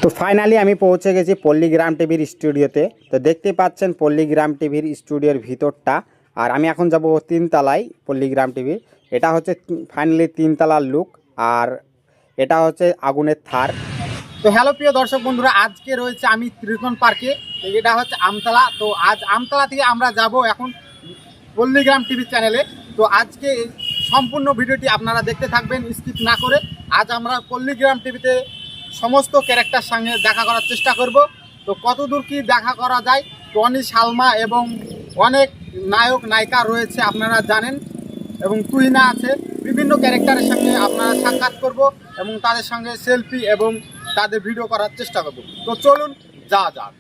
তো ফাইনালি আমি পৌঁছে গেছি পল্লীগ্রাম টিভির স্টুডিওতে। তো দেখতে পাচ্ছেন পল্লীগ্রাম টিভির স্টুডিওর ভিতরটা। আর আমি এখন যাব তিনতলায় পল্লীগ্রাম টিভির। এটা হচ্ছে ফাইনালি তিনতলার লুক, আর এটা হচ্ছে আগুনের থার। তো হ্যালো প্রিয় দর্শক বন্ধুরা, আজকে রয়েছে আমি ত্রিকোণ পার্কে। এটা হচ্ছে আমতলা। তো আজ আমতলা থেকে আমরা যাব এখন পল্লীগ্রাম টিভি চ্যানেলে। তো আজকে সম্পূর্ণ ভিডিওটি আপনারা দেখতে থাকবেন স্কিপ না করে। আজ আমরা পল্লীগ্রাম টিভিতে সমস্ত ক্যারেক্টার সঙ্গে দেখা করার চেষ্টা করব। তো কতদূর কি দেখা করা যায়, টনি, সালমা এবং অনেক নায়ক নায়িকা রয়েছে আপনারা জানেন, এবং তুহিনা আছে। বিভিন্ন ক্যারেক্টারের সঙ্গে আপনারা সাক্ষাৎ করব এবং তাদের সঙ্গে সেলফি এবং তাদের ভিডিও করার চেষ্টা করব। তো চলুন যাওয়া যাক।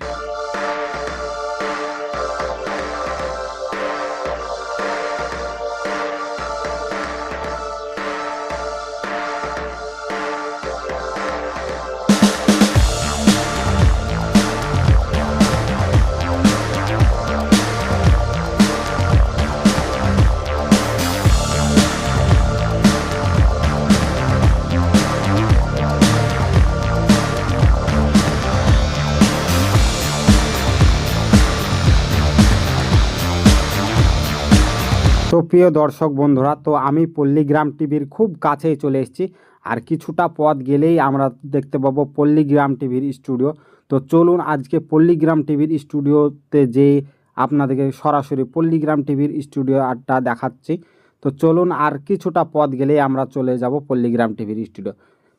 তো প্রিয় দর্শক বন্ধুরা, তো আমি পল্লীগ্রাম টিভির খুব কাছেই চলে এসেছি। আর কিছুটা পথ গেলেই আমরা দেখতে পাবো পল্লীগ্রাম টিভির স্টুডিও। তো চলুন আজকে পল্লীগ্রাম টিভির স্টুডিওতে যে আপনাদেরকে সরাসরি পল্লীগ্রাম টিভির স্টুডিওটা দেখাচ্ছি। তো চলুন, আর কিছুটা পথ গেলেই আমরা চলে যাব পল্লীগ্রাম টিভির স্টুডিও।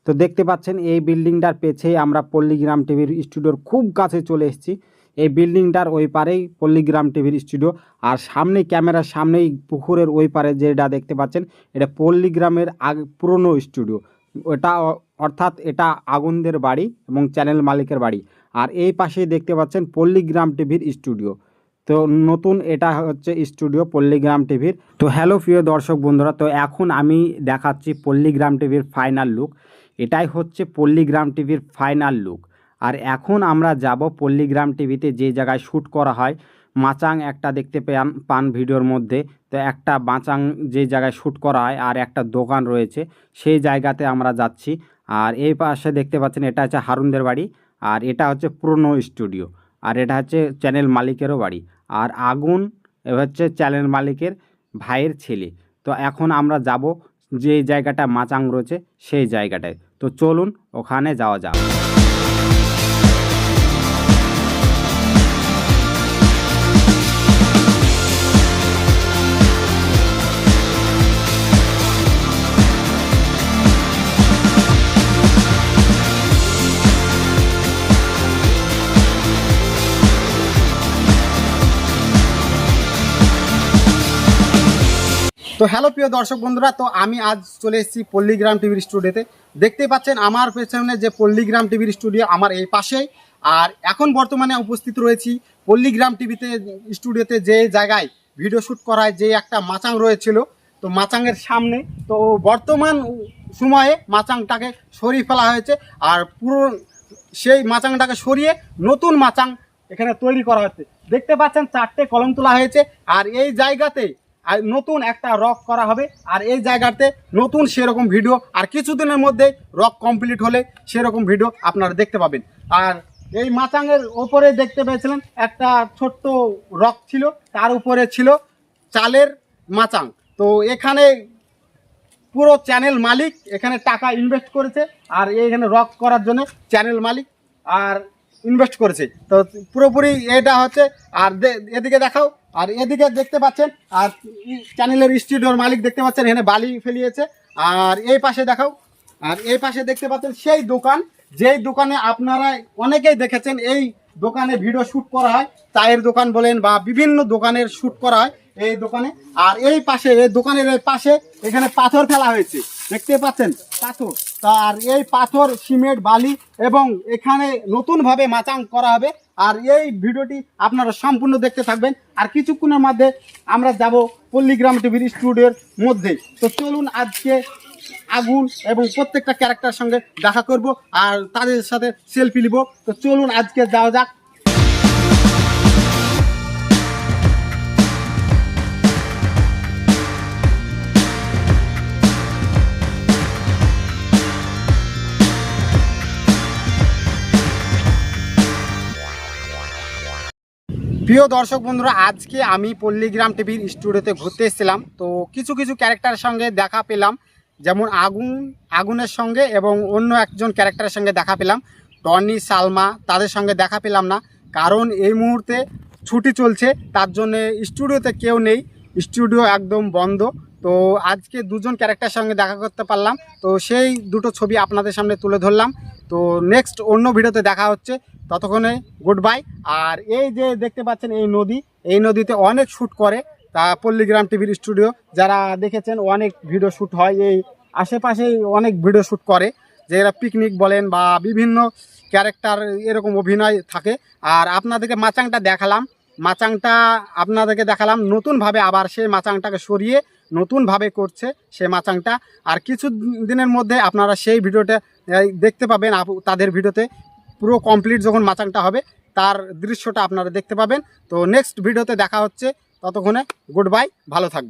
তো দেখতে পাচ্ছেন এই বিল্ডিংটার পেছেই আমরা পল্লীগ্রাম টিভির স্টুডিওর খুব কাছে চলে এসেছি। এই বিল্ডিংটার ওই পারেই পল্লীগ্রাম টিভির স্টুডিও। আর সামনে ক্যামেরার সামনেই পুকুরের ওই পারে যেটা দেখতে পাচ্ছেন, এটা পল্লীগ্রামের পুরনো স্টুডিও। ওটা অর্থাৎ এটা আগুনদের বাড়ি এবং চ্যানেল মালিকের বাড়ি। আর এই পাশেই দেখতে পাচ্ছেন পল্লীগ্রাম টিভির স্টুডিও। তো নতুন এটা হচ্ছে স্টুডিও পল্লীগ্রাম টিভির। তো হ্যালো প্রিয় দর্শক বন্ধুরা, তো এখন আমি দেখাচ্ছি পল্লীগ্রাম টিভির ফাইনাল লুক। এটাই হচ্ছে পল্লীগ্রাম টিভির ফাইনাল লুক। আর এখন আমরা যাব পল্লীগ্রাম টিভিতে যে জায়গায় শ্যুট করা হয়। মাচাং একটা দেখতে পান ভিডিওর মধ্যে। তো একটা মাচাং যে জায়গায় শ্যুট করা হয় আর একটা দোকান রয়েছে, সেই জায়গাতে আমরা যাচ্ছি। আর এই পাশে দেখতে পাচ্ছেন এটা হচ্ছে হারুনদের বাড়ি, আর এটা হচ্ছে পুরনো স্টুডিও, আর এটা হচ্ছে চ্যানেল মালিকেরও বাড়ি। আর আগুন হচ্ছে চ্যানেল মালিকের ভাইয়ের ছেলে। তো এখন আমরা যাব যে জায়গাটা মাচাং রয়েছে সেই জায়গাটায়। তো চলুন ওখানে যাওয়া যাক। তো হ্যালো প্রিয় দর্শক বন্ধুরা, তো আমি আজ চলে এসেছি পল্লীগ্রাম টিভির স্টুডিওতে। দেখতে পাচ্ছেন আমার পেছনে যে পল্লীগ্রাম টিভির স্টুডিও আমার এই পাশেই। আর এখন বর্তমানে উপস্থিত রয়েছি পল্লীগ্রাম টিভিতে স্টুডিওতে, যে জায়গায় ভিডিও শ্যুট করায় যে একটা মাচাং রয়েছিল। তো মাচাংয়ের সামনে তো বর্তমান সময়ে মাচাংটাকে সরিয়ে ফেলা হয়েছে, আর পুরো সেই মাচাংটাকে সরিয়ে নতুন মাচাং এখানে তৈরি করা হচ্ছে। দেখতে পাচ্ছেন 4টে কলম তোলা হয়েছে, আর এই জায়গাতে আর নতুন একটা রক করা হবে। আর এই জায়গাতে নতুন সেরকম ভিডিও আর কিছুদিনের মধ্যে রক কমপ্লিট হলে সেরকম ভিডিও আপনারা দেখতে পাবেন। আর এই মাচাংয়ের ওপরে দেখতে পেয়েছিলেন একটা ছোট্ট রক ছিল, তার উপরে ছিল চালের মাচাং। তো এখানে পুরো চ্যানেল মালিক এখানে টাকা ইনভেস্ট করেছে, আর এইখানে রক করার জন্য চ্যানেল মালিক আর ইনভেস্ট করেছে। তো পুরোপুরি এটা হচ্ছে। আর এদিকে দেখাও, আর এদিকে দেখতে পাচ্ছেন আর চ্যানেলের স্টুডিওর মালিক দেখতে পাচ্ছেন এখানে বালি ফেলিয়েছে। আর এই পাশে দেখাও, আর এই পাশে দেখতে পাচ্ছেন সেই দোকান, যেই দোকানে আপনারা অনেকেই দেখেছেন। এই দোকানে ভিডিও শ্যুট করা হয়, চায়ের দোকান বলেন বা বিভিন্ন দোকানের শ্যুট করা হয় এই দোকানে। আর এই পাশে এই দোকানের এই পাশে এখানে পাথর ফেলা হয়েছে, দেখতে পাচ্ছেন পাথর। আর এই পাথর, সিমেন্ট, বালি এবং এখানে নতুনভাবে মাচাং করা হবে। আর এই ভিডিওটি আপনারা সম্পূর্ণ দেখতে থাকবেন। আর কিছুক্ষণের মধ্যে আমরা যাব পল্লীগ্রাম টিভির স্টুডিওর মধ্যে। তো চলুন আজকে আগুন এবং প্রত্যেকটা ক্যারেক্টারের সঙ্গে দেখা করব আর তাদের সাথে সেলফি নিব। তো চলুন আজকে যাওয়া যাক। প্রিয় দর্শক বন্ধুরা, আজকে আমি পল্লীগ্রাম টিভির স্টুডিওতে ঘুরতে এসেছিলাম। তো কিছু কিছু ক্যারেক্টারের সঙ্গে দেখা পেলাম, যেমন আগুনের সঙ্গে এবং অন্য একজন ক্যারেক্টারের সঙ্গে দেখা পেলাম। টনি, সালমা, তাদের সঙ্গে দেখা পেলাম না, কারণ এই মুহূর্তে ছুটি চলছে, তার জন্যে স্টুডিওতে কেউ নেই, স্টুডিও একদম বন্ধ। তো আজকে দুজন ক্যারেক্টারের সঙ্গে দেখা করতে পারলাম, তো সেই দুটো ছবি আপনাদের সামনে তুলে ধরলাম। তো নেক্সট অন্য ভিডিওতে দেখা হচ্ছে, ততক্ষণে গুড বাই। আর এই যে দেখতে পাচ্ছেন এই নদী, এই নদীতে অনেক শ্যুট করে তা পল্লীগ্রাম টিভির স্টুডিও, যারা দেখেছেন অনেক ভিডিও শ্যুট হয়, এই আশেপাশেই অনেক ভিডিও শ্যুট করে, যেটা পিকনিক বলেন বা বিভিন্ন ক্যারেক্টার এরকম অভিনয় থাকে। আর আপনাদেরকে মাচাংটা দেখালাম, মাচাংটা আপনাদেরকে দেখালাম নতুনভাবে, আবার সেই মাচাংটাকে সরিয়ে নতুনভাবে করছে সে মাচাংটা। আর কিছু দিনের মধ্যে আপনারা সেই ভিডিওটা দেখতে পাবেন, তাদের ভিডিওতে পুরো কমপ্লিট যখন মাচাংটা হবে তার দৃশ্যটা আপনারা দেখতে পাবেন। তো নেক্সট ভিডিওতে দেখা হচ্ছে, ততক্ষণে গুড বাই, ভালো থাকবেন।